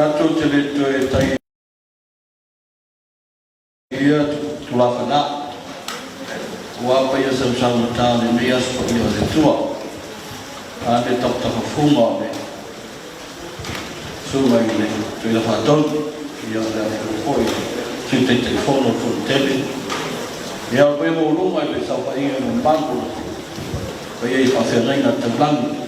Natu tele toe tai ia tulafana wa pa ia sa tale me as po ia le tua ane tak funga me so mai le tu la faton ia la foi tu te telefono fu tele ia pa mo lu mai le sa pa ia no banco pa ia fa se reina te blanco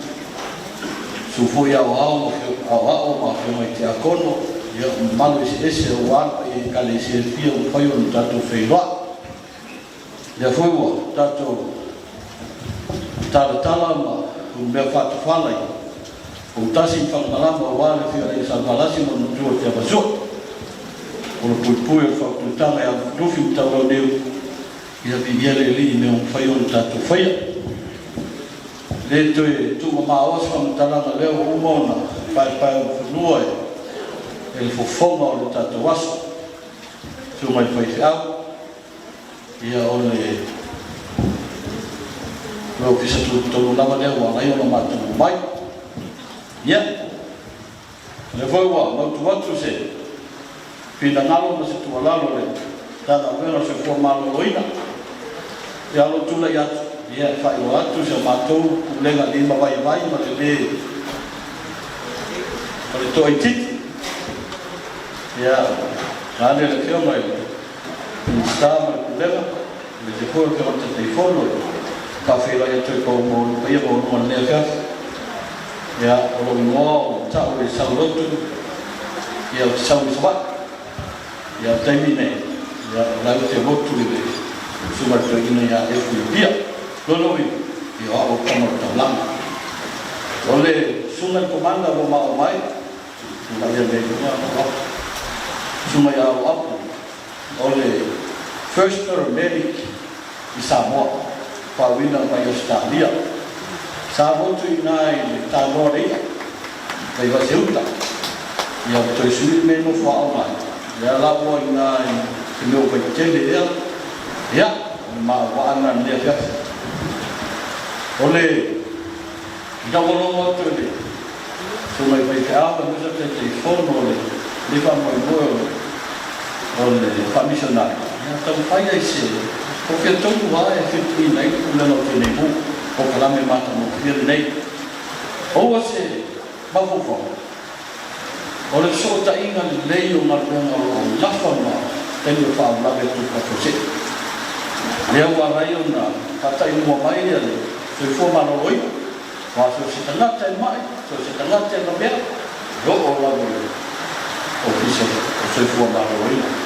su foi ao ma foi te akono ia malu ese o wa e kale se fia o foi o tato feira ia foi o tato tala ma o me fatu fala o tasi fa malama wa le fia e sa malasi mo tu te abaso o lo pui fa tu tala ya do fi tala de ia viviere li me o foi o tato feira le tu ma os fa tala na le o mona pa nuoi ele fofonga o tato waso tu mai foi fiao ia ole lo que se tu lava le wa lai o matu mai ia le foi wa no tu watu se fina ngalo no se tu lalo le tata vero se fo malo loina ia lo tu la ia ia fai wa tu se matu lenga lima vai ma le ole to iti ya ada le fio mai stava leva le depois que on te telefono pa fela ya tu ko mo pa ya mo ne ka ya o mo ta o sa lo tu ya sa o sa ya termine ya la te mo tu le su ma tu ina ya e fu dia lo ya o como ta lang ole su ma comanda o ma o mai ma ya le ya suma ya apu ole first paramedic di Samoa pa wina pa Australia Samoa tu inai tano dei dai va seuta ya to sui me no fa ona ya la po inai no pa tele ya ma wa ana le ya ole da wono mo tu de suma pa ka pa no se telefono ole di fa mo ole famissionari então fai esse porque todo lá é feito nem não tem nenhum porque lá me mata no filho nem ou você bavovó ole só tá indo lei o marcando lá fora tem que falar lá dentro para você eu arraio na kata imu mai ali se for maloi mas se tá tem mais se tá tem na beira eu lá o se for maloi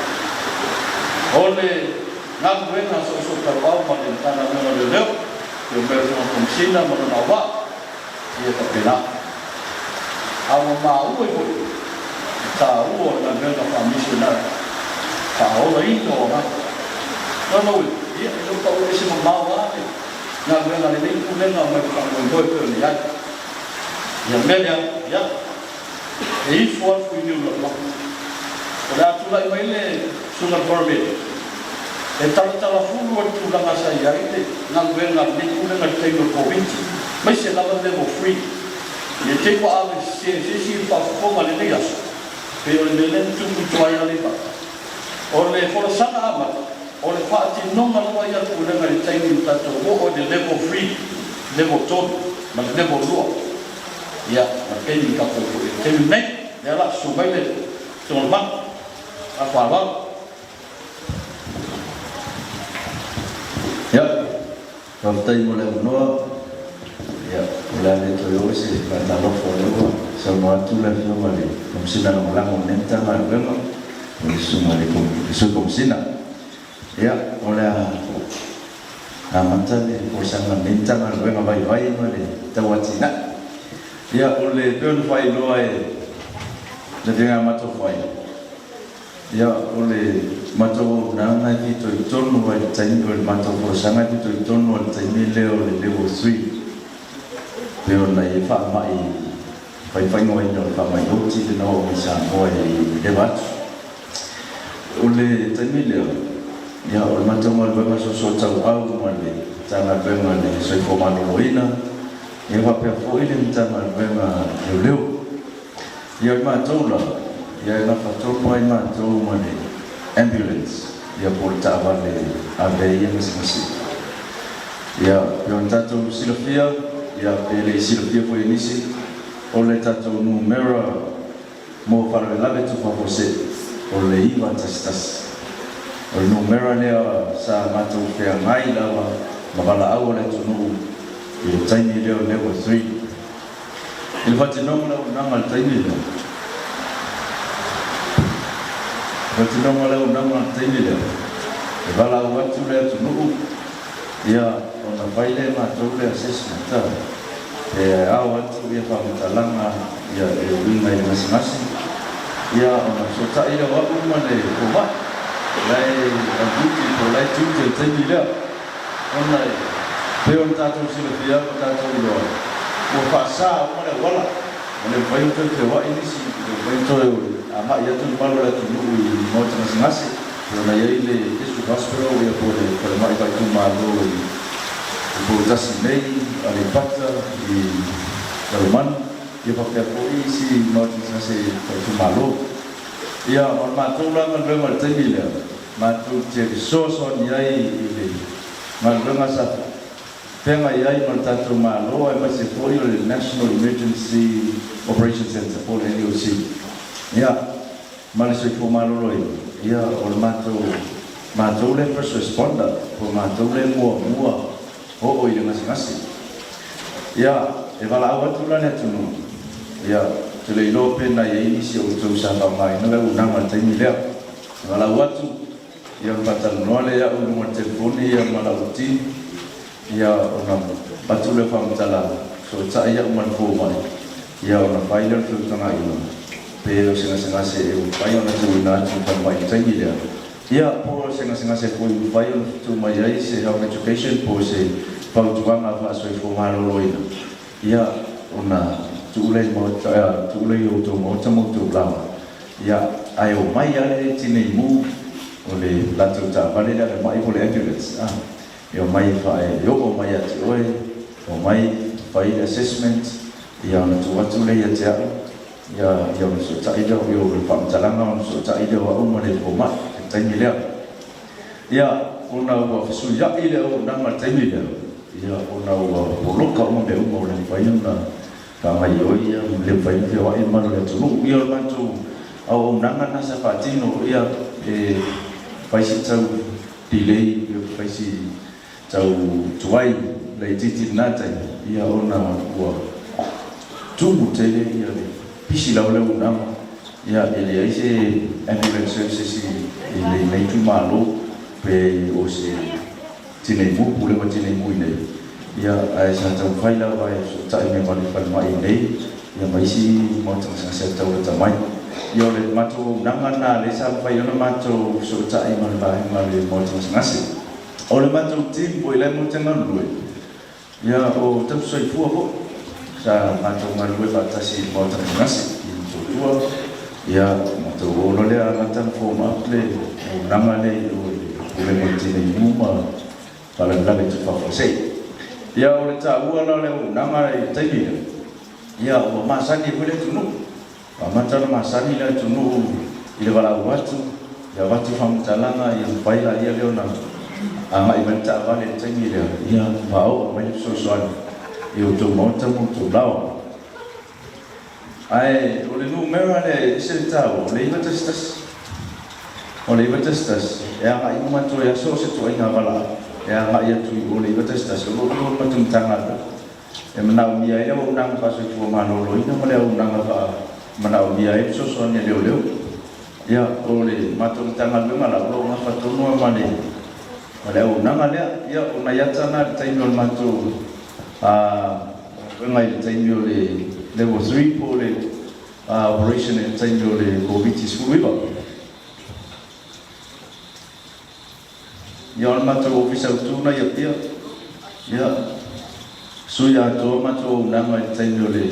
ole na buena so trabalho para tentar na mão de Deus eu mesmo com sina mas não vai e tá pena a uma o tá o na minha família tá o aí não e eu tô esse mal lá na minha ali nem com nem mas com um boi já e a média já e foi no lá ora tu lá ele sunga gorbe e tala fulu o tu langa sai ai na venga ni kuna na teigo province mas se lava de free e te ko ave se pa foma le dias pero le len tu tu ai ali pa o le forçana ama o le fati non ma lo ia tu langa le teigo tato o de level free level todo ma level lo ya ma ke ni ka ko te me de la subele son ma a falar ya waktu mulai menua ya mulai itu yo sih karena lo follow semua tu lah semua ni komsina malang menentang agama semua ni komsina ya mulai amantan ni kursangan menentang agama bayi-bayi ni tawacina ya oleh tuan fai loai dengan macam fai ya oleh macam nama itu john wa chain ko macam kursangan itu john wa chain leo leo sui leo lai fa mai fai ngoi no fa mai do chi no sa ngoi debat oleh chain leo ya macam mal ba so chau au mal jangan bengan ni soi ko malu ina ya pa pe fo ile jangan bengan leo ya macam lah ia na fator mai ma to mane ambulance ia porta vale ave ia masi ia pion tato silofia ia pele silofia foi inisi ole tato numero mo para lave tu fa você ole iva tastas o numero lea sa mato pe mai lava mabala au le tu no i taimi leo level 3 il fatti non la unanga taimi leo fatti non la unanga taimi leo e bala watu le tu no ia ona baile mato le assessment ta e au watu ia fa mutalanga ia e winga i masmasi ia ona sota ile wa umane ko wa lai abuti ko lai tuke taimi leo ona peon tato silofia tato lo mo pasa mo le wala mo le vai to te wa inisi vai to ama ia tu malo la tu i mo tana ngasi ona ia ile isu hospital ia po le mai vai tu malo i po tasi nei ale pata i Roman ia pa pe po isi mo tana ngasi tu malo ia on ma tu la man rema temi le ma tu te so ia ile ma rema sa Tenga iai mantato malo ai mas foi o National Emergency Operations Center por NOC. Ia, mas foi por malo loi. Ia o mato le first responder, por mato le mua o ile ngasi. Ia, e vala awatu la ne tunu. Ia, te le lope na ia inisi o tu sa mai na le una mata ni le. Vala awatu ia patal no le ia o mo telefone ia mala uti. Ia ona batule famtala so ta ia man ko mai ia ona failure tu tanga ina pero senga se e pai ona tu na tu pa mai tangi ia po senga se ko pai ona tu mai ai se health education po se pa tu nga fa so fo malo loina ia ona tu le mo tu le o to mo tu bla ia ai o mai ale tini mu ole la tu ta vale la mai po le ambulance yo mai fai yo mai ati oi o mai fai assessment ia na tu watu le ia tia ia yo so ta ida yo le pam talanga so ta ida wa umma le koma tangi le ia ona wa fisu ya ile o na ma tangi le ia ona wa boloka mo le umma le fai na ka mai oi ia le fai ke wa imma le tu ia ma tu au nanga na sa patino ia e fai si tau delay yo fai si tau tuai le titi nata ia ona wa tumu tele ia le pisi la ole una ia ele ise ambulance services ele nei tu malo pe o se tine mu pule ma tine mu nei ia ai sa tau faila vai so tai me mali fa mai nei ia mai si mo tau sa se tau ta mai ia le mato nanga na le sa fa ia no mato so tai mal vai mali mo tau sa se ole matou tim po ile mo tanga lue ia o tatu sai fu ho sa matou malue pa tasi mo tanga ngasi i to tua ia matou ono le ana tan fo ma ple nanga le ole mo tini muma para la tu fa sei ia ole ta ua la le nanga i taimi ia o masani pule tunu pa matana masani le tunu ile wala watu ia watu famtalanga ia faila ia leona mai menta vale tangi le ia mau mai so eu to monta muito blau ai o le numero le sentao le ivatastas e ai uma to ya so se to ina vala e ai tu o le ivatastas o lo patum tanga e mana o mia e o nang pa so to mano lo ina male o nang pa mana o mia e so ne leo ia o le matum tanga le mala lo ma fa to no mane Ole o nanga lea ia o na yata na taimi o matu wenga i taimi o le level 3 po le operation e taimi o le COVID Suiba ia o matu ofisa utuna ia pia ia suia ato matu o nanga i taimi o le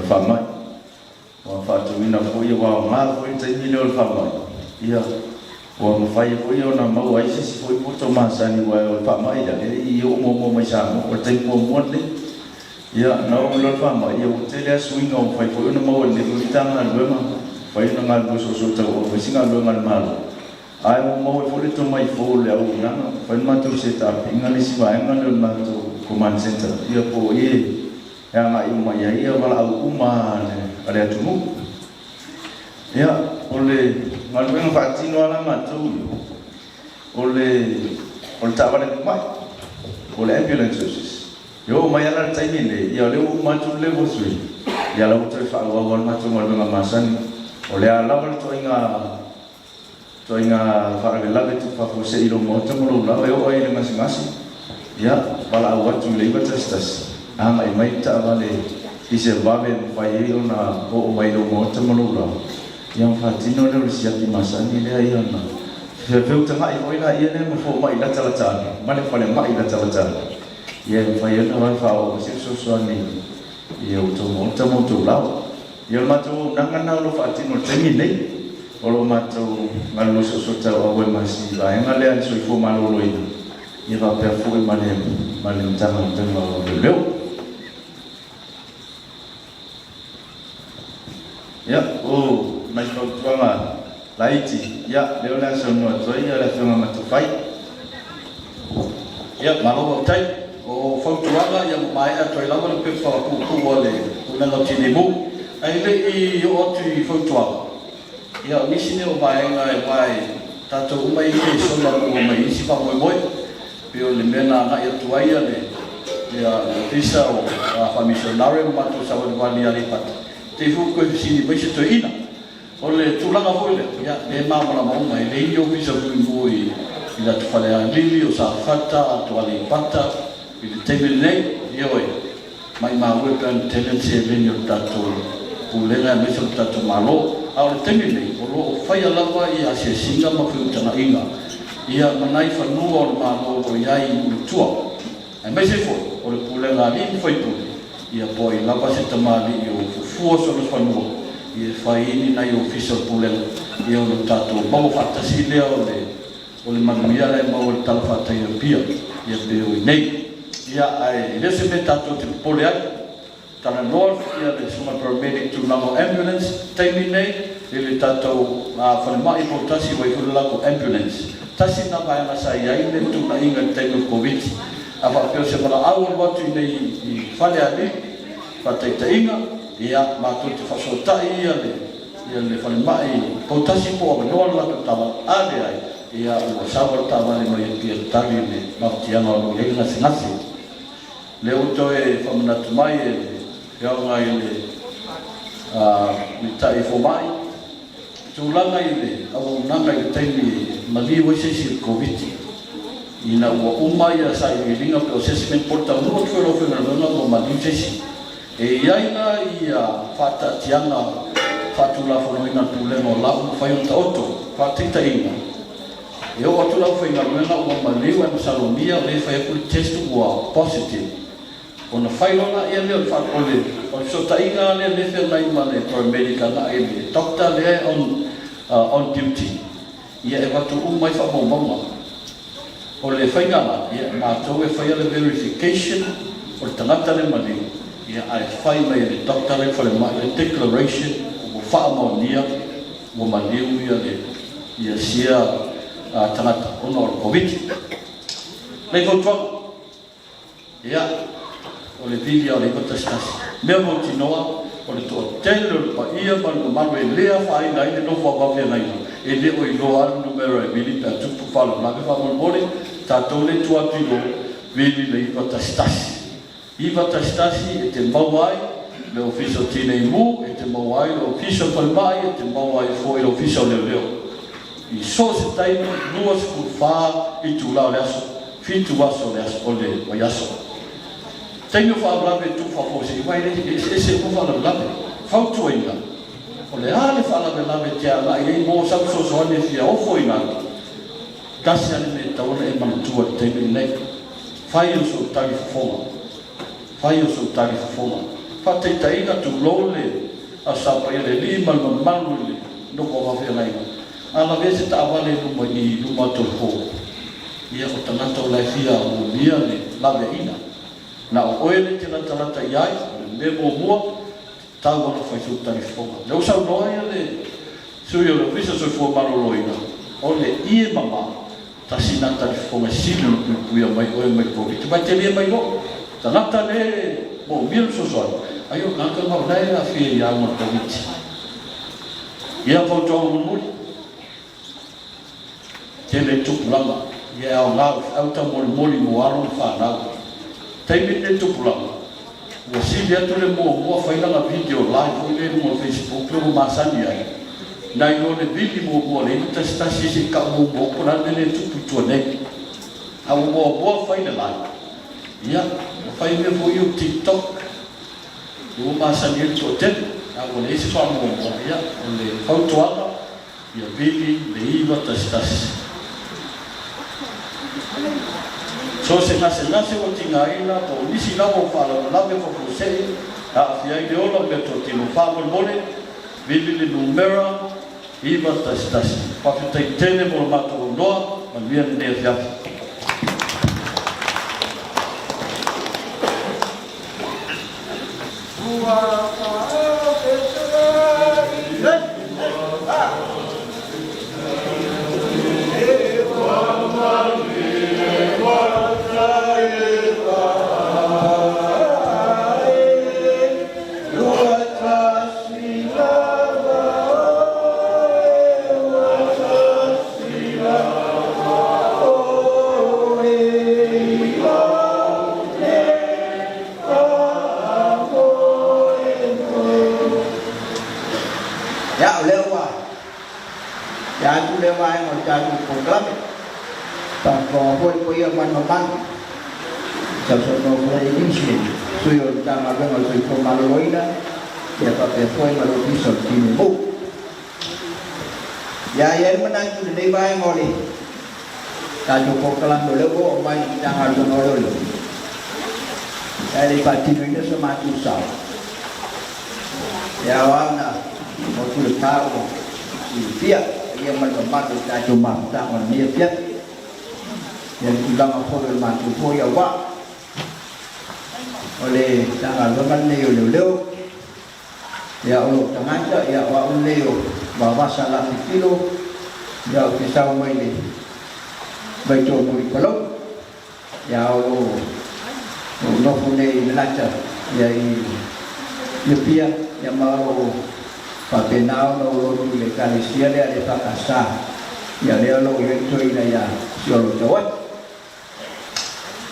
whamai o whatuina po ia wa ngā po i taimi le o le whamai ia o mo fai ko yo na mau ai se foi poto masani wa o pa mai da e o mo mai sa mo o tempo mo le ya na o lo fa mai o tele swing o fai ko no mau le vitana no ma fai na ngal so so tau o singa lo ngal mal ai mo fo le to mai fo le au na fai ma tu se ta pinga ni si va ngal ma to command center ia po ye ya nga i mai ia wala au uma ale tu mu ya ole ngal ben fa tino ala ma tu ole ta vale mai ole ambulances yo mai ala tai ni le ya le uma tu le bo sui ya la utai fa wa ma tu ngal ben masan ole ala wal to inga fa le la tu fa fo se ilo mo tu mo la yo ai le masing-masing ya bala awat tu le batas ang mai ta vale ise babe fai ona o mai lo mo tu mo la yang fatino le siap di masa ni le ai ona fe tanga i oi la ia le mo fo mai la tala tala male fa le mai la tala tala ye fai ona wa fa o se so ni ye o to mo tu la ye ma tu nangana lo fatino temi nei o lo ma tu ngalu so ta o we masi ba ngale an so fo ma lo ina ye va per fo male tanga tanga le leo ya o mai ko tuanga laiti ya leo la so no to ya la tuanga matufai ya malo tai o fo tuanga ya mai a to la mo pe fa ku wale una no tini mu ai le i o tu fo tuanga ya misi ne o mai mai tato mai ke so la mo mai si pa mo pio le mena na ya tuaia le ya pisa o a famisionare ma to sa wali ali pat te fu ko si ni mai se to ina o le tulanga hole ya e ma la mo mai le io pisa fu i la tu fale a lili o sa fata to ali pata i le tebe nei io mai ma wo kan tendency e venio tato pulenga me so tato malo a le tebe nei o lo fai ala va i a se singa ma fu tana inga ia manai fanua o ma o iai tua e mai se fo o le pulenga li foi tu ia poi la pa se tamali o fu so lo fanua ia fai ni nai official pulenga ia o tato mo fatta si le o le manuia le mo o tal fatta ia pia ia pe o nei ia ai le se me tato te pole ai tana north ia le suma paramedic tu namo ambulance taimi nei le tato a fa mai portasi vai fu la ambulance tasi na vai na sai ai le tu na inga temo covid ava pe se bala au watu nei i fale ali patai tainga ia ma tu te faso tai ia le fale mai potasi po no la tu tava ale ai ia o sabar tava le mai ki tali le ma tiana o le na sinasi le uto e famna tu mai ia ngai le mi tai fo mai tulanga ile au nanga i taimi mali wo se si covid ina wa umaya sa i linga assessment porta no fo na no mali se si e yaina ia fata tianga fatula fo no ina tuleno la fa yon auto fatita ina eu atula fo ina no o mali wa salomia le fa ku test wa positive ona failona ia le fa ole o so tainga le fe na i male pro medical na ile doctor le on duty ia e watu mai fa bomba o le fainga ia ma to e fa le verification o tangata le mali ia ai fai mai le doctor le fa le declaration o fa monia o mali ia le ia sia tangata ono covid le voto ia o le video le contestas me mo tinoa o le to tele pa ia ma no ma le lea fa ina ile no fa va via nai e le o ilo al numero e vili per tu fa la ma fa mo mole ta to le tua tino vili le contestas i contestasi e te mawai le ufficio tine mu e te mawai le ufficio palmai e te mawai fo il ufficio le leo i so se tai no fu fa i tu la le aso fitu aso le aso le o yaso tenho falado tu fa fosse vai esse não fala lá faltou ainda olha ale fala lá metia lá e mo sabe só só ne fia o foi nada kasi ale me taona e mantua teme nei fai o so tali foma fa te taina tu lole a sapa ele lima malu no ko va fer nei ala vez ta vale no mai no mato ho ia o tanato la fia o mia le la veina na o ele te na talata iai me mo mo tau ona fai su tari fonga le usa no ia le Sui o le pisa sui fua maroloina. O le ie mama. Tasina tali fonga sili no puia mai oe mai koki. Te mai te lia mai no. Tangata le mo miru sosoan. Ayo ngaka ngau nai a fia ia ngor kawiti. Ia kau tonga mumuri. Tele tupulanga. Ia au ngau au ta mori mo alo whanau. Taimi le tupulanga. Ua sili atu le mua whailanga video live o le mo Facebook le mo masani ai. Nai no le vili mua le ina tasi se ka mo kona le tupu tuane. Au mua whaila live. Ia, whaile fo iu TikTok. Ua masani ele to tenu. Au le isi wha mua ia. O le fautuanga. Ia vili le iwa tasi. So se ngase o tinga ina to nisi lawa whala lawe whakusei a fiai le ola me to tino whaamol mole vili le numera iwa tasi whawhitai tene mo mato o noa ma mia nea fiafi yang sudah masuk ke matu poya wa oleh tanggal leman leo ya Allah tangaja ya wa leo bawa salah kilo ya pisau mai ni baca muri kolom ya Allah no pune melaca ya lebih yang mau pakai nau no le kalisia le ada pakasa ya le lo itu ina ya siolo jawat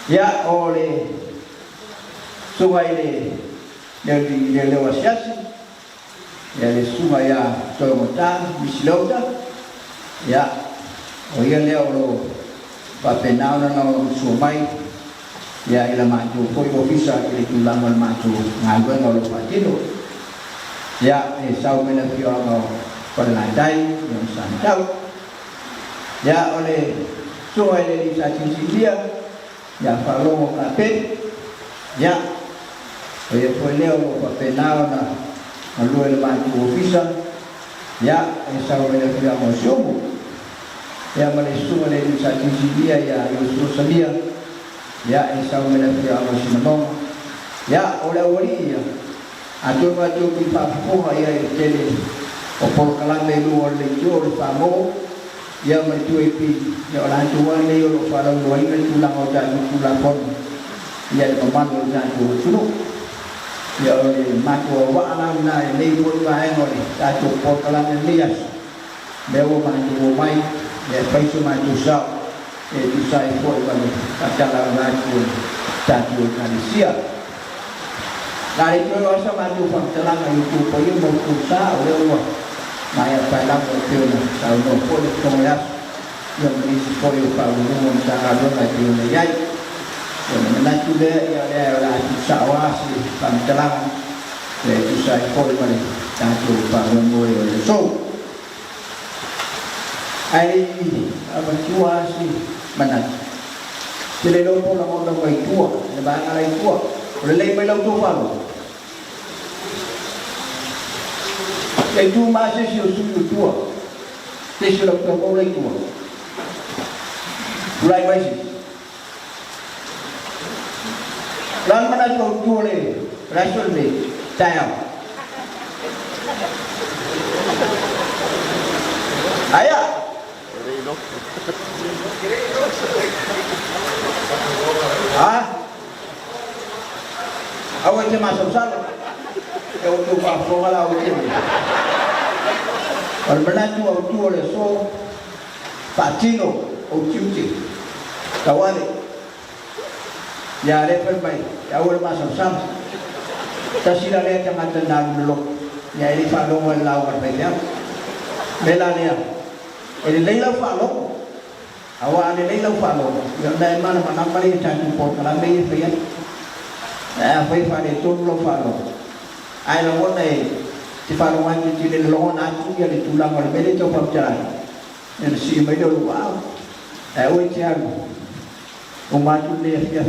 ya oleh sungai ini dari lewat siasi ya di sungai ya Tolongota Misilauta ya oya leo lo papenau na sungai ya ila maju koi ofisa ili tulangan maju ngagwe ngolo patino ya sau mena fio ngo perlandai yang santau ya oleh sungai ini di sisi dia ya falongo kape ya oye leo papenao na alue le bantu ofisa ya esa ole fia mosiomo ya malesu le sa tisidia ya yusu sabia ya esa ole fia mosiomo ya ole olia ato bajo ki pa poha ya tele o por kalame lu ole jo famo ya mencuipi ya orang tua ni orang farang dua ini tulang otak tulang pon ya pemandu dan suruh ya oleh makwa wa alam na ni pun bae oleh satu pon kalam lias dewa mandu mai ya paisu mandu sa itu saya pun bagi kacala raku satu kanisia dari itu rasa mandu pangtelang itu poyo mengkusa oleh Allah maya palang betul kalau no boleh kemudian yang berisi koyo kalau umum cara dua lagi menjadi yang menantu dia ya dia lah sawasi pangtelang itu saya koyo balik satu bangun mulai oleh so ai apa cuasi mana jadi lo pun orang baik tua lebaran lain tua boleh lain malam tu baru itu masih susu tua, sudah mulai tua, mulai masih. Lalu mana kau tua le, rasul le, tayang. Aya. Awak je masuk sana. Kau tu apa malah awak ni. Kalau benar tu awak tu oleh so Pacino, awak cuci. Kawan ni. Ya lepas baik. Awak masuk sana. Tasila lihat yang ada dalam dulu. Ya ini falong walau berbaik ya. Belania. Ini lelah falong. Awak ada lelah falong. Yang dah mana mana balik jangan pun kalau balik ya. Phải phải tôn lo phalo ai là món này thì phalo anh chỉ nên lo anh cũng như là tu làm rồi mấy cho phong trào nên xì mấy đồ wow ôi cha ông ba chú liệt kia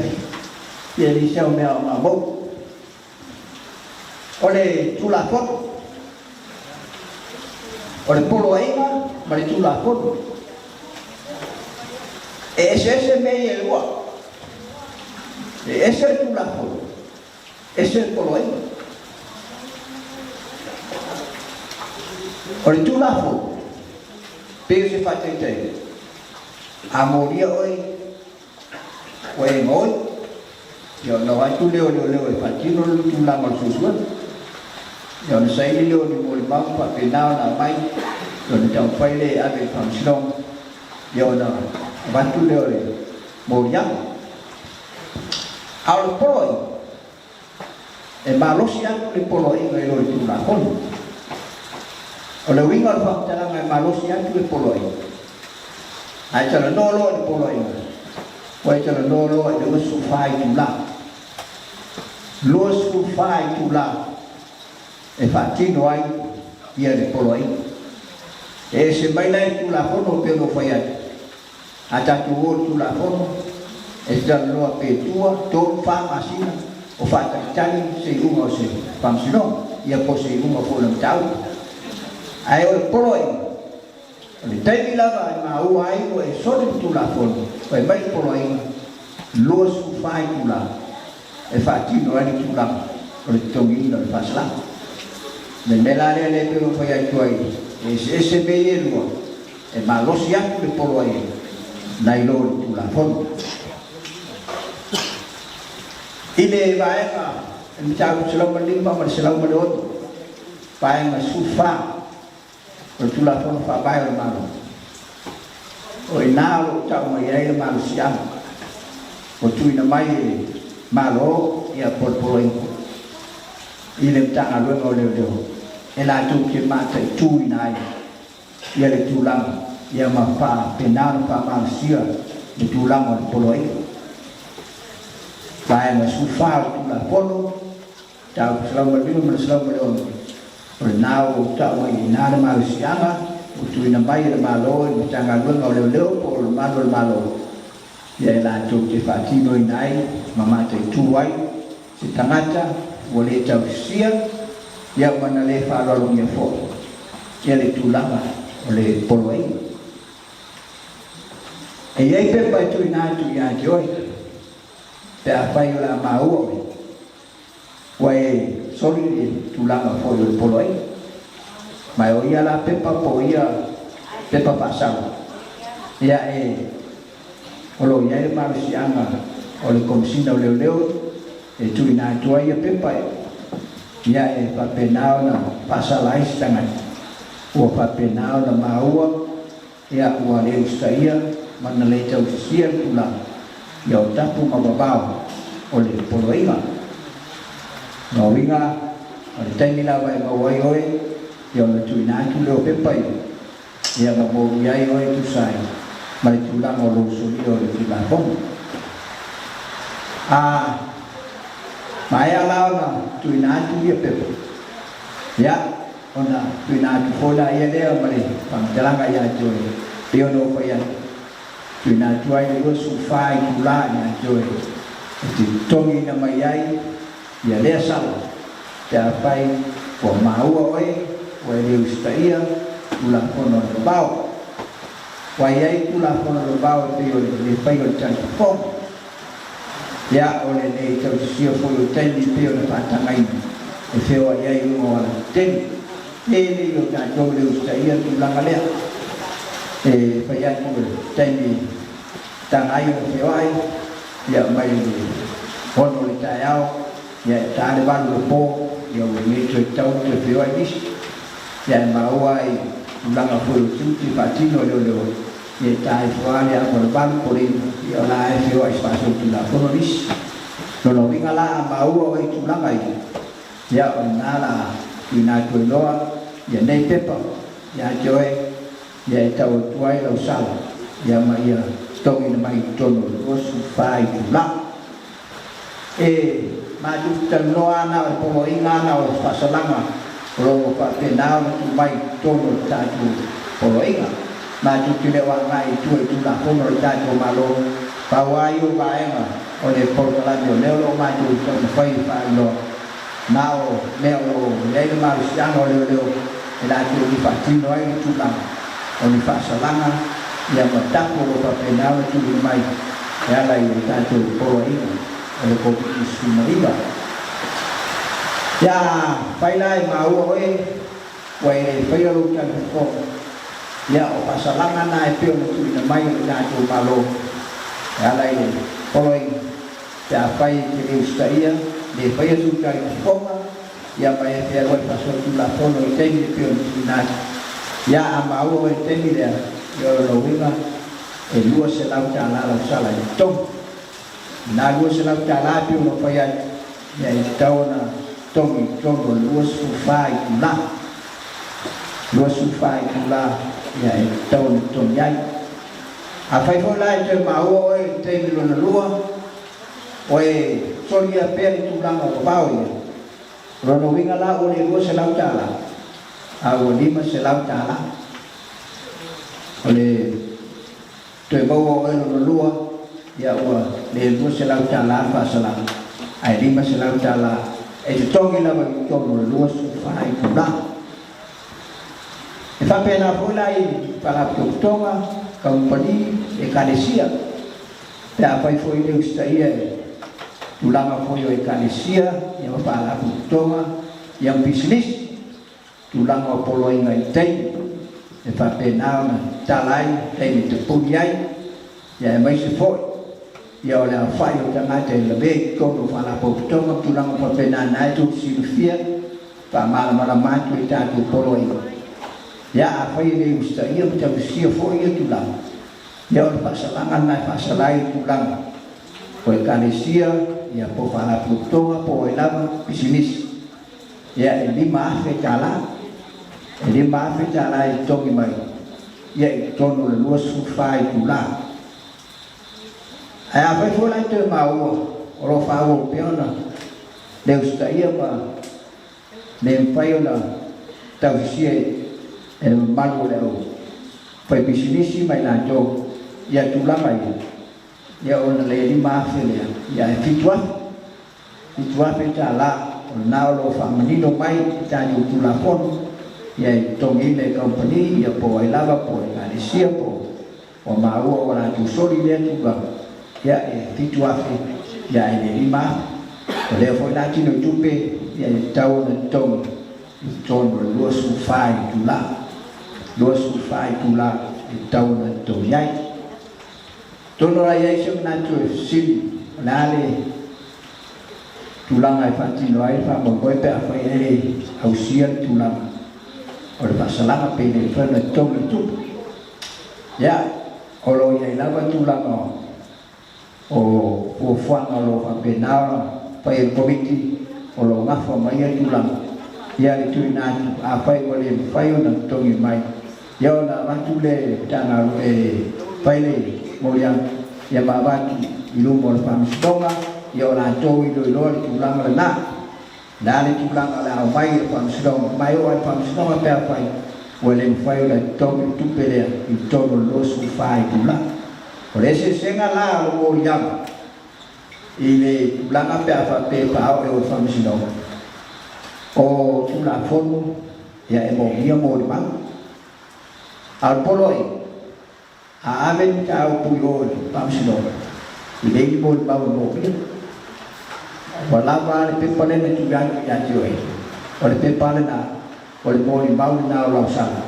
kia đi theo mèo mà bốc ở đây chú là phốt ở đây polo ấy mà đây chú là phốt ese me llegó ese tú la phốt ese es por hoy. Oleh itulah pun, pergi sifat itu. Amoria hoy, hoy ngoi, yo no hay tu leo, fatino tu la malsusuan. Yo no say leo ni muli bang pa pinau na mai, yo no jam fai le abe pangsilong, yo no bantu leo le moriang. Al poi Malaysia tu polo ini lo itu lah kon. Oleh wingar fak cara Malaysia tu polo ini. Acara nolo di polo ini. Wai cara nolo dengan sufai tu lah. Lo sufai tu lah. Fatin wai ia di polo ini. Sebaiknya tu lah kon pelo fayat. Acara tu lah kon. Esdan lo petua ton fam asina. O fata cari sehingga se pamsino ia po sehingga po lam tau ai o poloi le tai lava mau ai o e so tu la fon vai mai poloi lo su fai tu la e fati no ai tu la o le tongi no fasla le melare le pero foi ai tu ai ese be lo e malos ya le poloi nai lo tu la fon ini baik mencari selama lima selama dua baik sufa bertulah pun fa baik malu oi nalo cak mai malu siang bertui namai malu ia porpoin ini cak alun oleh dia ela tu kimat tui nai ia le tulang ia mafa penan fa manusia ditulang oleh poloi Baik sufa tu lah polo, jauh selama lima Renau tak mai nada Malaysia utui nambai malo jangan lupa oleh polo malo ia lah tu cifati noi nai mama tuai sitangaca boleh jauh sia yang mana lefa lalu nyefo ia ditulang oleh polo ini ia itu baju nai tu yang joy apa yang la mau, wai sorry tulang apa yang poloi, mau ia la pepa pasang, ia kalau ia Malaysia oleh komisi leo itu ina tua ia pepa, ia papenau na pasal lain setengah, papenau na mau, ia leo saya mana lecau siar tulang. Ya udah pun mababau oleh poloinga, nawinga, oleh tengila bayi mawai oi, yang lucui nanti leo pepai, yang mau yai oi tu saya, mari tulang oleh suri oleh tilapong. Maya lau na tui nanti dia pepai, ya, ona tui nanti fola ia dia mari, pangjalan kaya joy, piono koyan. Tuna tuai ni sufai pula ni joy. Ti tongi na mayai ya lesa. Tapai ko mau oi, oi liu staia, pula kono bau. Wayai pula kono bau ti ni pai ko chan pom. Ya oleh ni tau sio fo tendi pio na patangai. E feo ayai mo ten. Ni yo ka jo liu staia pula ngale. Paya tu temi tangayo fioi ya mai hono le tayao ya tale balu po ya ni tu tau tu fioi dis ya mawai ulanga fu tu patino lo ya tai fuani ya korban pori ya la fioi spaso tu la kono dis no wingala mau ai tu langa ya onala ina tu loa ya nei pepa ya joy ya tau tuai lau sala ya mai tongi na mai tono osu fai la maju tanoa na po inga na o fasalanga ro pa penao tu mai tono tatu po inga maju tile wa ngai tu la pono tatu malo pawayu baenga o le po la le lo maju to fai fa lo nao leo le ma siano le la tu di fatino ai tu la oni fasalanga yang matapo pa penao tu mai ya la tatu po inga oleh kopi Sumeriba ya pailai mau oi wai payo kan ko ya o pasalangan na pio tu na mai na tu malo ya lai oi ya pai ke ustaia de payo tu kan ko ya pai ya oi paso tu la fono te ni pio na ya mau oi te ni ya yo lo winga e luo se la la sala to na luo se la tala pi no faya ya tau na tongi tongo luo su fai kula ya tau tong yai a fai fo la te mau oi te ni lo na luo oi solia pe tu la mo pau ya rono winga la o le luo se la tala a o lima se la tala ole te mau oi lo luo ya wa le luo se la tala fa sala ai lima se la tala e tongi la ba to mo luo su fai kula e fa pena fulai para tonga company e kalesia ta fai foi le ustaia tulanga foi e kalesia ya para tonga yang bisnis tulanga polo ingai tei e fa pena na talai tei te punyai ya mai se foi ya oleh fai o tanga te lebe ko no fala po tonga tulang po pena na tu silfia pa mala matu ita tu poloi ya fai le ustaia ta sia foi tulang ya ol pasalangan na pasalai tulang ko kalesia ya po fala po tonga po elama bisnis ya lima fetala itu mai ya tono le luas fai tulang ai fai fola te mau ro fao piona le ustaia ma le faiona tau sie e malu le fai bisnis mai na jo ya tulama ya ona le lima fele ya fitwa petala na lo famani do mai ta ju tulapon ya tongi le company ya po ai lava po ali sia po o mau ora tu soli le tu ya fituafe ya lima le foi la tino tupe ya tau na tong ton lo su fai tula tau na to yai tono la yai sem na tu sil nale tulang ai fatino ai fa mo ko pe fa ele ausia tulang or pasalang pe le fa na tong tu ya olo yai lava tulang o fuang lo apenara pai komiti o lo ngafa mai tulang ya itu na apa boleh pai na tongi mai ya na matule tana pai le moriang ya babaki ilu mol pam stonga ya na toi lo tulang na dali tulang ala mai pam stong mai o pam stonga pe pai boleh pai na tongi tupele itu lo su fai tulang. Oleh sehingga lah orang yang ini belanga apa pau eu famisi dong. Oh tulah phone ya emo dia mau di mana? Alpoloi, amen kau puyo famisi dong. Ini mau bawa mobil. Walau ada pepalen itu yang jauh. Oleh pepalen oleh mau di bawa na orang sana.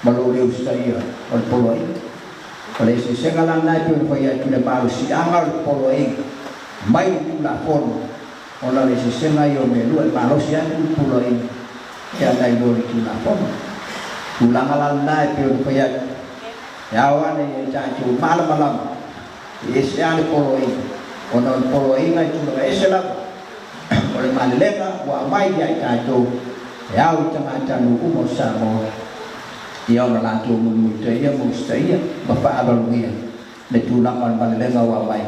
Malu dia ustaia. o le polo ai. O le se senga la nai pe o le whai atu le maru si anga o le polo ai. Mai o tula fono. O la le se senga i o me lua le maru si atu le polo ai. E a nai lo le tula fono. Tulanga la nai pe o le whai atu. E awane e tātou malama. E se ale polo ai. O na le polo ai ngai tula e se lava. O le malelega wa mai ai tātou. E au tangata no umo sa mo. Ia ona latou mumuita ia musta ia ma fa'avaluia le tulanga o le malelega ua mai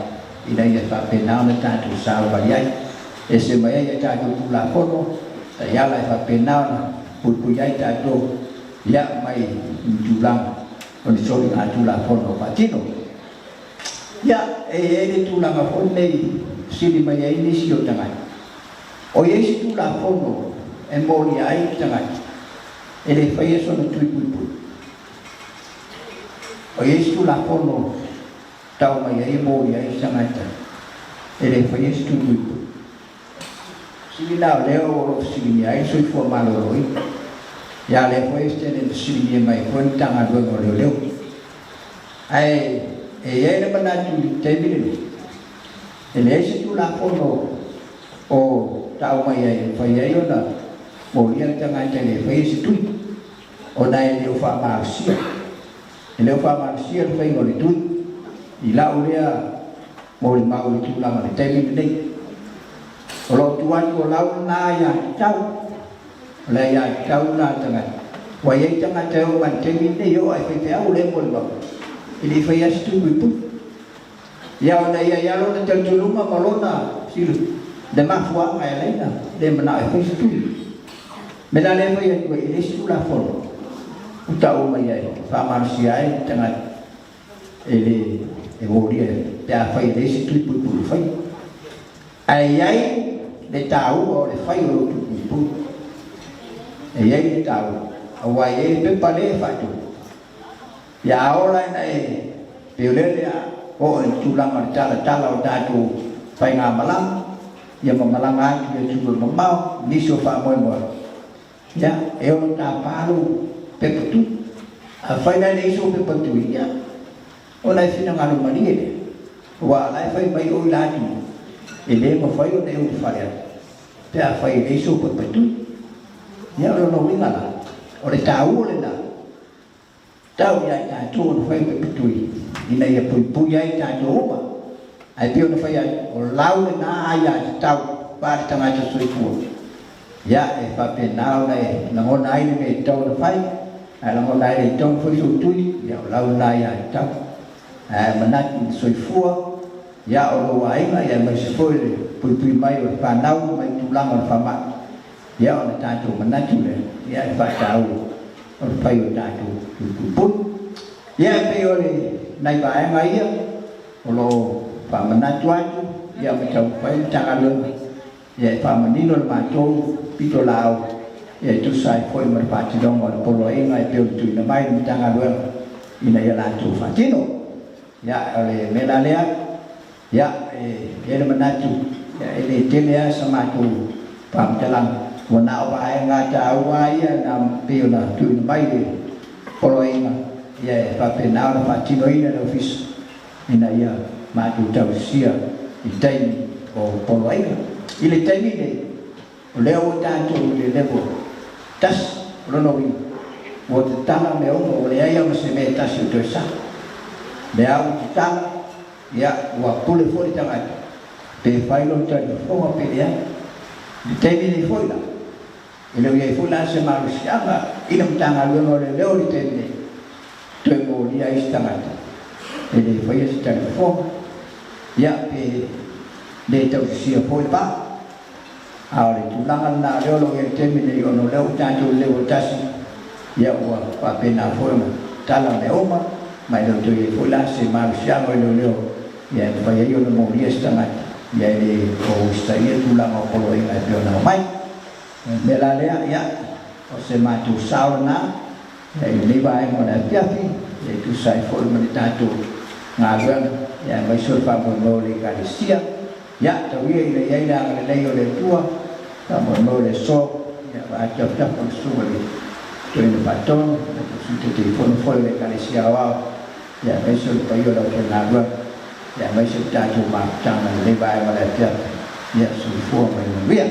ina ia fa'apenao na tatou saovai ai e se mai ai tatou tulafono taiala e fa'apenao na puipui ai tatou ia mai tulanga o le soliga tulafono fatino ia e le tulanga fono nei sili mai ai nisi o tagai o ia isi tulafono e moli ai tagai e le fai e sono tui pui. O Yesu la fono tau mai ai mo ia sangata. E le fai e tui pui. Sili na leo o sili ai soi fo malo roi. Ya le fai stene sili mai fo tanga do mo leo. Ai e ele manatu te bile. E le Yesu la fono o tau mai ai fai ai ona. Mo ia tanga tele fai e tui. O nai leo fa marsia. E leo fa marsia le fai ngole tui. I la ulea mo le mau le tulanga le temi nei. O lo tuan ko lau na ya tau. O le ya tau na tanga. Wa ye tanga tau man temi nei yo ai fai au le mo le mau. I le fai as tu pu. Ya ona ya lo na tau tulunga malona silu. De mafua mai leina. De mana ai fai tu. Mena le fai ai ko ile silu la fo. Utau mai ai fa marsia ai tanga ele e moria te a fai desse tudo por fai ai le tau o le fai o tudo ai le tau o ai pe pale fatu ya ora nei peulele o tu la martala tala o datu fai nga malam ya mamalanga ya tu mamau niso fa mo ya e o ta palu pepetu a fai na iso pepetu ya o lai fina ngalo mani wa lai fai mai o latu ele mo fai o teu faria te a fai iso pepetu ya lo no ngala o le tau le na tau ya ta tu fai pepetu ina ya pui ya ta tu ma ai pio no fai o lau le na ya tau pa tanga tu sui fu ya e fa penao na ngona ai me tau no fai ala mo lai tong foi su tui ya lau lai ya tau manat soi fua ya o ai ma ya mai foi pui pui mai o fa nau mai tulang o fa ma ya o ta tu manat tu le ya fa tau o fa yo ta tu pun ya pe o le nai ba ai mai ya o lo fa manat tu ya ma tau fa ta ka lo ya fa manino ma tu pito lao ya tu sai foi merpati dong o polo e ngai pe tu na mai tanga lo ina ya la tu fatino ya ole melalea ya ele manatu ya ele temea sama tu pam telang wana wa ai ngata wa ya nam pe na tu na mai polo e ya pa pe na fatino ina no office ina ya ma tu tau sia i tai o polo e ile tai ni o leo tanto le levo tas ronowi o te tala me o le ai o se me tas o te sa le au te tala ya wa pule fori tanga pe failo ta fo pe ya di temi ni foi la ele ye foi la se ma sianga ina tanga lo le leo di temi to mo dia istanga ele foi ese ta fo ya pe de tau sia foi pa ahora tu langan na leo lo que termine yo no leo tanto leo tasi ya wa pa pena forma tala me oma mai lo tu fo la se ma siamo lo leo ya pa yo no moria esta ya le o sta ye tu langan ko lo ina yo no mai me la lea ya o se ma tu sauna ya ni ba ai mo na piafi ya tu sai forma de tanto ngawan ya mai so pa mo le kalisia ya tau ye ile ye na le yo le tua kamu no le so ya ba cha cha con su le tôi là phải tôn thì phân phối về cái gì đó ya mấy sự bây giờเราจะนับว่าya mấy sự trả chủ mặt chẳng là lấy bài mà lại tiền ya sự phù mình biết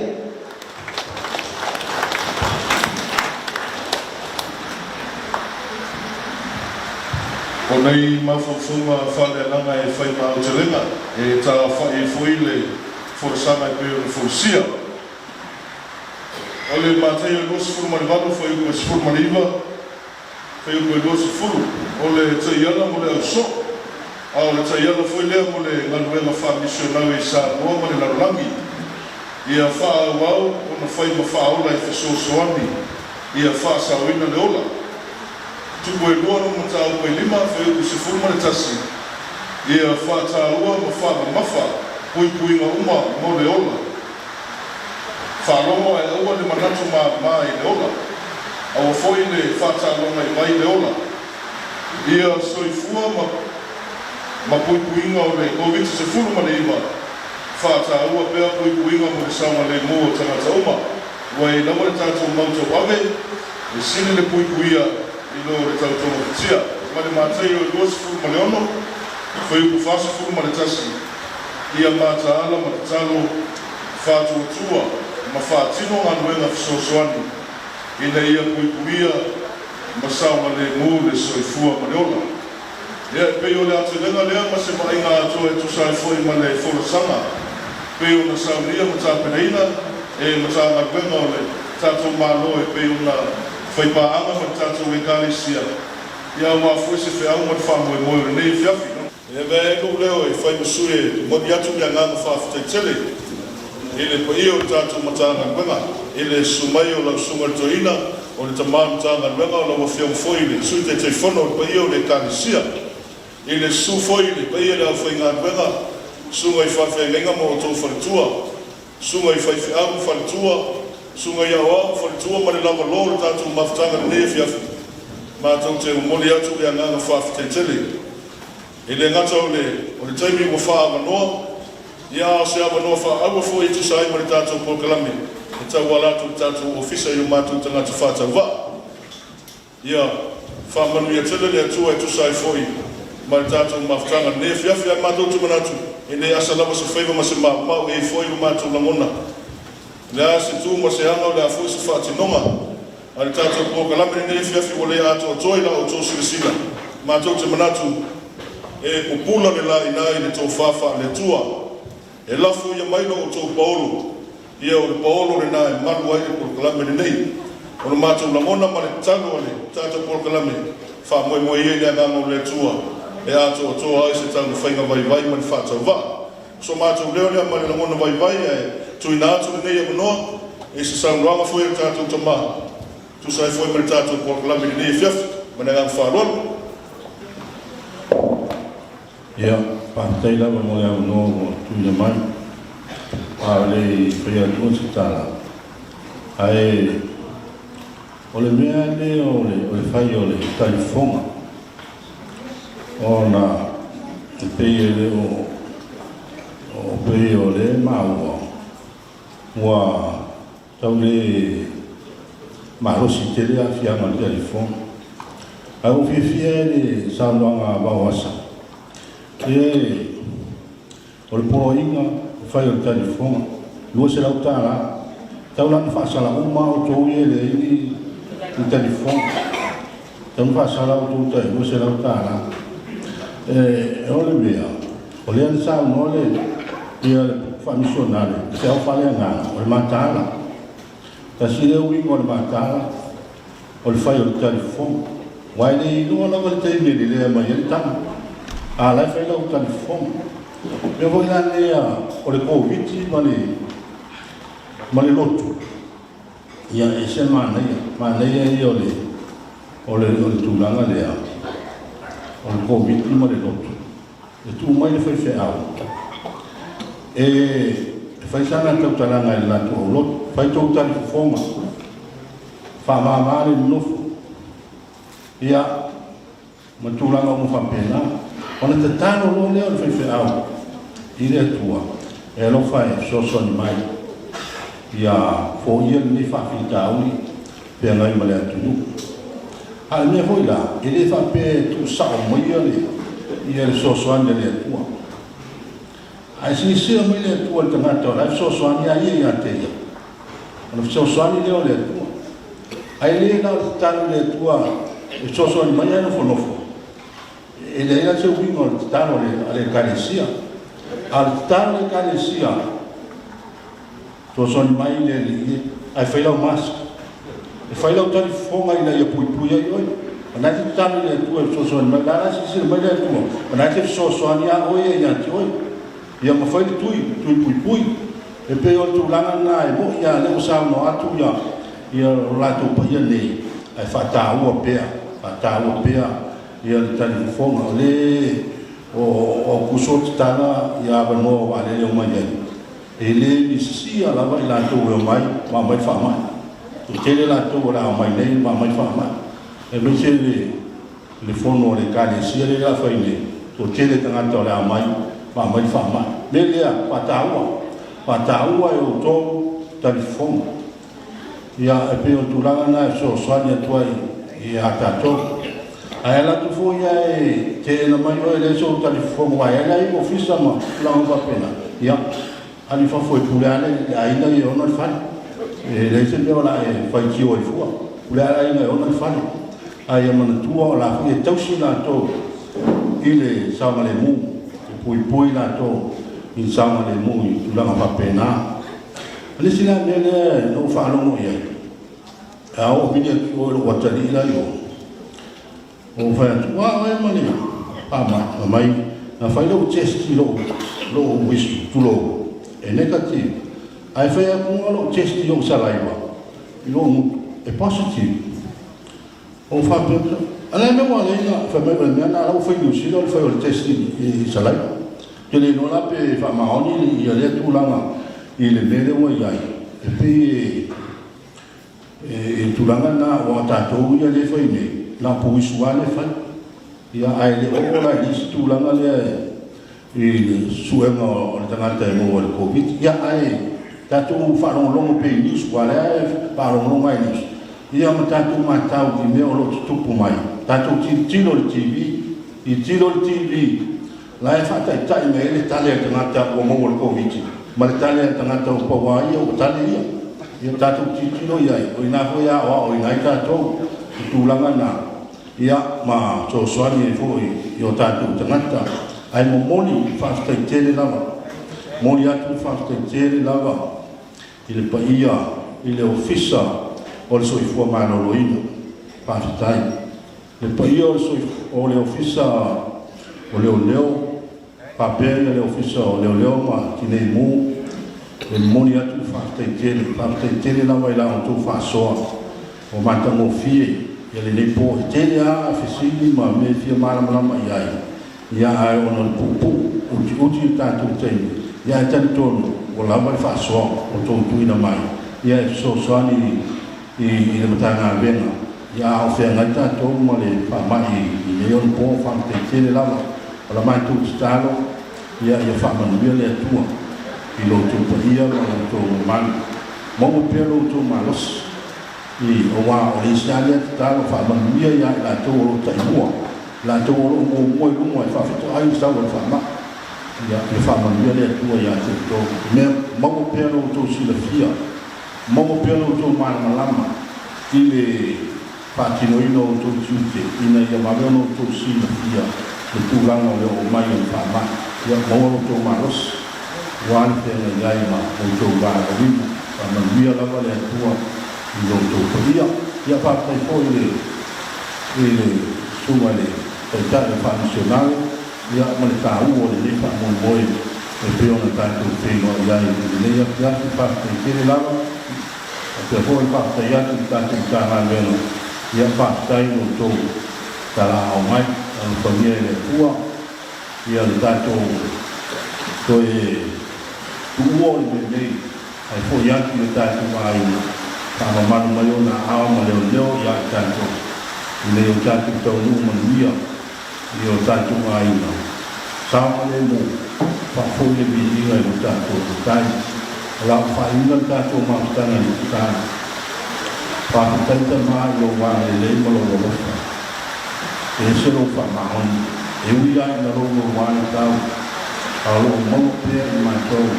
Còn đây mà phong pha để năng ngày phải vào trở lên à, để ta phải phơi lệ phơi sáng ngày bây giờ phơi xia. Oleh mata yang dos furu marivado foi o furu mariva, foi o dos furu. Oleh tayala mole so, oleh tayala foi le mole ngaluenga fa missionário e sa Roma le larangi. Ia fa wau ona foi ma fa ola e so soani. Ia fa sa wina le ola. Tu koe loa no matau koe lima whai uku se furuma le tasi. Ia wha tā loa ma wha ma mawha, pui nga uma mo le ola. Wha rongo e aua le manatu ma i le ola. Awa foi le wha tā longa i mai le ola. Ia soifua ma pui nga o le COVID se furuma le ima. Wha tā ua pea pui nga mo le saunga le mua tangata uma. Wai lawa le tātou mauta wame, e sine le pui ia ilo le tautonga katia. Ma le mātai o duas furu ma le ono, whai uku whasa furu ma le tasi. Ia māta ala ma te talo whātua tua, ma whātino anuenga fisosoani. Ina ia puikuia ma saunga le mū le soifua ma le ona. Ia pei o le atu lenga lea ma se mainga atua e tusai foi ma le wholesanga. Pei o na saunia ma tāpeneina, e ma tāngaruenga o le tātou mālo e pei o na whaipaanga ma tātou e kālisia. Ia wā fui se whiau ma whamu e moe nei whiawhi. E vea e kou leo e whai musue modi atu ia ngāna whaafitai tele. E le pa ia o tātou ma tāngaruenga. E le sumai o lau sunga toina, o le tamānu tāngaruenga o lau whiau foi le sui te te whono o pa ia o le kālisia. E le su foi le pa ia le au whai ngāruenga, sunga i whawhengenga mo o tō wharitua. Sunga i whaiwhiamu wharitua, sunga ia wau wharitua ma le lava lo le tātou mawhtanga le whiawhi. Mātou te umoli atu le anganga whaafitai tele. E le ngata o le taimi wa wha awanoa, ia o se awanoa wha awa fo e tusai ma le tātou pōkalame. E tau alatu le tātou ofisa i o mātou tangata whātau wa. Ia, wha manu ia tele le atua e tusai foi ma le tātou mawhtanga le whiawhi a mātou tumanatu. E ne asa lawa se whaiva ma se mau e foi o mātou langona. Le a se tū ma se anga o le a fui se whātinonga. Ale tātou pōkalame nei whiawhi o le ato toi la o tō sirisina. Mātou te manatu e upula le la inai le tō whawha le tua. E lafu ia mailo o tō paolo. Ia o le paolo le nai manu ai le pōkalame nei. O le mātou langona ma le talo ale tātou pōkalame. Wha moe moe ie le anganga o le tua. E ato o tō ai se tātou whainga vai vai ma le whātau wa. So mātou leo lea ma le langona vai vai e tuina atu le nei a manoa. E se saunranga fwoi le tātou tamaa. Tu sai foi ma le tātou pōkalame nei whiawhi. Mana ngang whāron. Ia, pātai lawa mo ea no mo tuina mai. A le whaia tuon se tāla. Ai, o le mea le o le whai o le taifonga. O na, te pei le o pei o le maua. Ua, tau le marosi te lea fianga le telefon. Ai o fia le saunoanga bawasa. E o le poro inga, whai o le telefon. Lua se lau tāra. Tau lana whaasala uma o tōu e le ini le telefon. Tau whaasala o tōu tai, lua se lau tāra. E o le mea, o le ane sauno le ia le whamisionare. Se au whale ngana, o le mātāra. Ta si leo wingo le mātara, o le whai o le telefon. Wai le inua lawa le teime le lea mai ele tama. A lai whai lau telefon. Mea voi la lea o le COVID ma le lotu. Ia e se māneia ia o le tūlanga lea. O le COVID ma le lotu. E tū mai le whai au. E whai sana tautaranga i latu o lotu. Whai tōu tari whonga. Whamamare nofu. Ia, matūranga o mwhampena. Ona te tāno lo leo le whai au. I rea tua. E lo whai sosoni mai. Ia, fō ia ni whawhi tāui. Pea ngai ma lea tunu. a me foi la ele fa pe tu sa o mo ia so soan le tua ai si mo le tua tanga to la so soan ia te ona so soan le tua ai le na tanu le tua so soan mai no fo ele ia se wingo tanu le kalesia al tanu le kalesia so soan mai le ai fai la mas e fai la tani fonga ina ia pui ai na ti tanu le tua so soan mai la si mai le tua na ti so soan ia ia ti ia ma fai tui pui e pe o tu langa na e mo ia le sa no atu ia la tu pa ia nei ai fa ta u pe ia tani fonga le o kusot tana ia ba no va le o mai ele ni sia la vai la tu o mai ma mai fa mai tu tele la tu la mai nei ma mai fa mai e me se le fono le cale sia le la fa nei tu tele tanga to la mai ma mai fa mai me le pataua e o to tani fonga ia e pe o tu langa na so swani tua ia tato ai la tu fo ia e te na mai o le so tani fonga ai la i ofisa ma la va pena ia ani fa foi pulane ai na io non fa e le se la e fa ci o fu pulane ai na non fa ai ma tu la fu e tausi na to ile sa ma le mu pui na to in sama le mu tu la fa pena le sila le no fa no ia a o binia o lo watali la yo o fa wa ma ni ma mai na fa lo chesti lo wis tu lo e negativo ai fa un lo chesti lo salaiva lo e positivo o fa per ala me wa le na fa me na o fa yu si lo fa lo chesti e salaiva que le no la pe fa ma oni ia le tu la ile mele o ia e pe e tu langa na o tatou ia le foi me la puisuale fa ia ai le o la dis tu langa le e suenga o le tangata e mo le covid ia ai tatou fa longo pe ni suale ai pa longo mai ni ia ma tatou matau di me o lo tupu mai tatou tilo le tv i tilo le tv la e fa tai me le tale tangata o mo le covid ma le tale tangata o pawai o tale ia tatou titino ia o ina ho ia o ina tatou tulanga na ia ma so soani e foi io tatou tangata ai mo moni fa tele lava moni atu fa tele lava ile paia ile ofisa o le soifua maloloina fa tai le paia o le ofisa o leo papel le ofisa o leo ma tinei mu e moni atu fa tele lava ila o tu fa soa o mata mo fie ele nei po tele a fisili ma me fie mala ma ia ai ona pupu uti tatu tei ia tanto o lava fa soa o to tuina mai ia so soani i le matanga venga ia o fe ngata to mo le pa mai i le on po fa tele lava la mai tu stalo ia fa man le tua i lo tu ia ma to man mo pelo to malos i o wa o Israel ta fa man ia la to ta mua la to mo fa fa ai sa wa fa ma ia fa man ia le tua ia to me mo pelo to si la fia mo pelo to malama i le patino ino to tute ina ia ma no to si la fia le tu langa o mai fa ma ia mo to malos wan te ngai ma o to ba ri pa man ia la le tua i lo to ia pa tai foi le sumale ta fa nacional ia ma le ta u o le fa mo moi e pe ona ta to te no ia le ia pa te le lava pe foi pa ta ia ta na velo ia pa tai no to ta la o mai o famia le tua ia le ta to e uo le nei ai foi ia ki le ta mai pa manu mai ona a ma leo ia tanto le o tanto to no mania io tanto mai no sa le mo fa foi le vi ai o tanto tai la fa ina tanto ma sta na sta whakataita maa i o wāne lei malolofa. E se lo whamahoni, e uia i na rongo wāne tau, a lo mau pēr i mātou,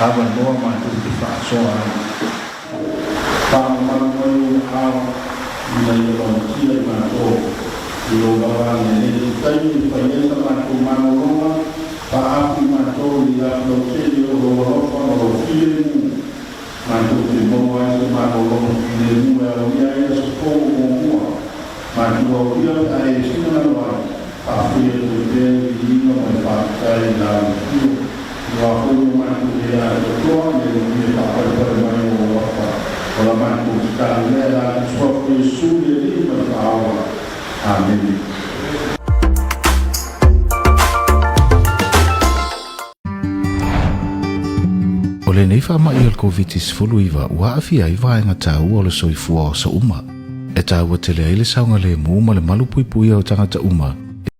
hawa noa mātou te whaasoa ai. Whamahoni mai o hawa, i na i o tia i mātou, i o wāne e te taimi i whaieta mātou mānoloma, paapi mātou i a lo tēri o rololofa o lo whiemu, mātou te moa e te mānoloma i le mua o ia e a sopō o mua, mātou o ia a e sina noa, a whia te pēr i ino mai whakatai nā whiu, i a hoi mātou e a te toa, e le mia whakatai mai o wapa, o la mātou te tāne mea a te swafu e sūri e li mai whaawa. Amen. O le nei whaamai o le COVID-19 iwa ua awhia i waenga tāua o le soifua o sa uma. E tāua te le aile saunga le mūma le malupui pui o tangata uma